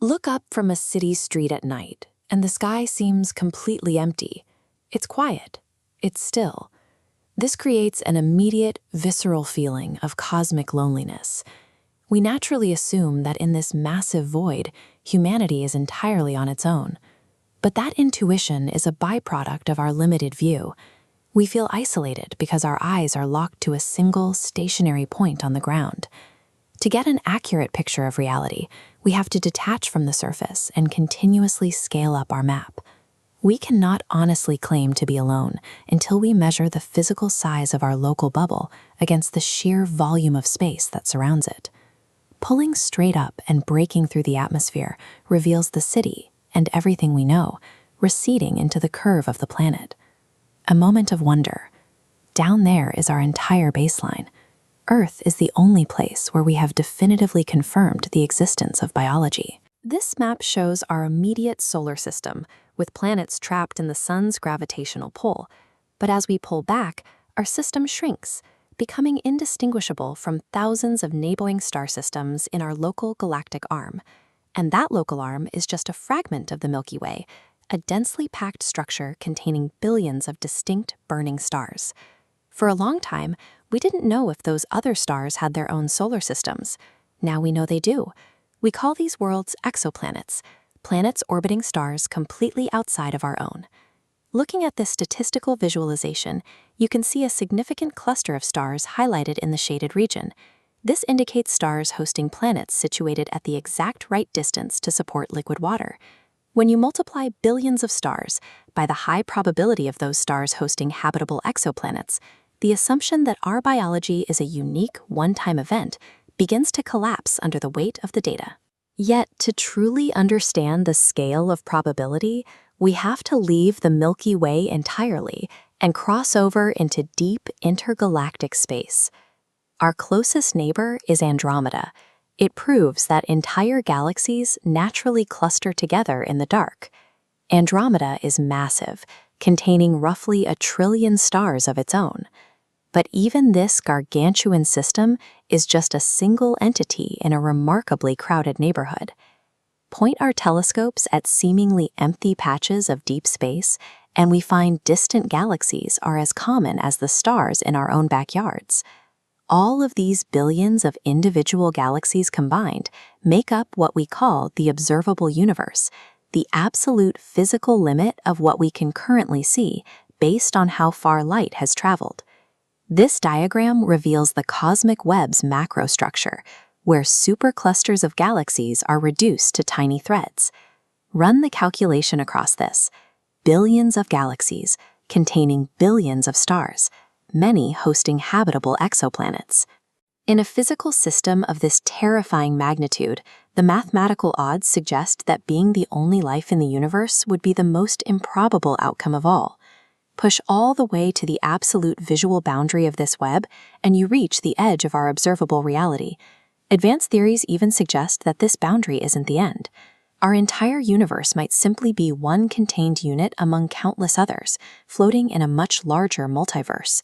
Look up from a city street at night, and the sky seems completely empty. It's quiet. It's still. This creates an immediate, visceral feeling of cosmic loneliness. We naturally assume that in this massive void, humanity is entirely on its own. But that intuition is a byproduct of our limited view. We feel isolated because our eyes are locked to a single, stationary point on the ground. To get an accurate picture of reality, we have to detach from the surface and continuously scale up our map. We cannot honestly claim to be alone until we measure the physical size of our local bubble against the sheer volume of space that surrounds it. Pulling straight up and breaking through the atmosphere reveals the city and everything we know, receding into the curve of the planet. A moment of wonder. Down there is our entire baseline. Earth is the only place where we have definitively confirmed the existence of biology. This map shows our immediate solar system, with planets trapped in the sun's gravitational pull. But as we pull back, our system shrinks, becoming indistinguishable from thousands of neighboring star systems in our local galactic arm. And that local arm is just a fragment of the Milky Way, a densely packed structure containing billions of distinct burning stars. For a long time, we didn't know if those other stars had their own solar systems. Now we know they do. We call these worlds exoplanets, planets orbiting stars completely outside of our own. Looking at this statistical visualization, you can see a significant cluster of stars highlighted in the shaded region. This indicates stars hosting planets situated at the exact right distance to support liquid water. When you multiply billions of stars by the high probability of those stars hosting habitable exoplanets, the assumption that our biology is a unique, one-time event begins to collapse under the weight of the data. Yet, to truly understand the scale of probability, we have to leave the Milky Way entirely and cross over into deep intergalactic space. Our closest neighbor is Andromeda. It proves that entire galaxies naturally cluster together in the dark. Andromeda is massive, containing roughly 1 trillion stars of its own. But even this gargantuan system is just a single entity in a remarkably crowded neighborhood. Point our telescopes at seemingly empty patches of deep space, and we find distant galaxies are as common as the stars in our own backyards. All of these billions of individual galaxies combined make up what we call the observable universe, the absolute physical limit of what we can currently see based on how far light has traveled. This diagram reveals the cosmic web's macrostructure, where superclusters of galaxies are reduced to tiny threads. Run the calculation across this. Billions of galaxies containing billions of stars, many hosting habitable exoplanets. In a physical system of this terrifying magnitude, the mathematical odds suggest that being the only life in the universe would be the most improbable outcome of all. Push all the way to the absolute visual boundary of this web, and you reach the edge of our observable reality. Advanced theories even suggest that this boundary isn't the end. Our entire universe might simply be one contained unit among countless others, floating in a much larger multiverse.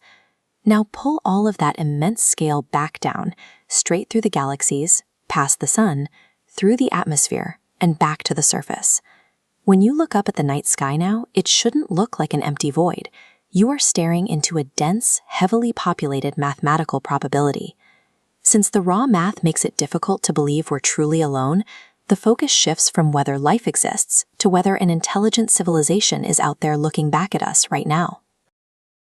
Now pull all of that immense scale back down, straight through the galaxies, past the sun, through the atmosphere, and back to the surface. When you look up at the night sky now, it shouldn't look like an empty void. You are staring into a dense, heavily populated mathematical probability. Since the raw math makes it difficult to believe we're truly alone, the focus shifts from whether life exists to whether an intelligent civilization is out there looking back at us right now.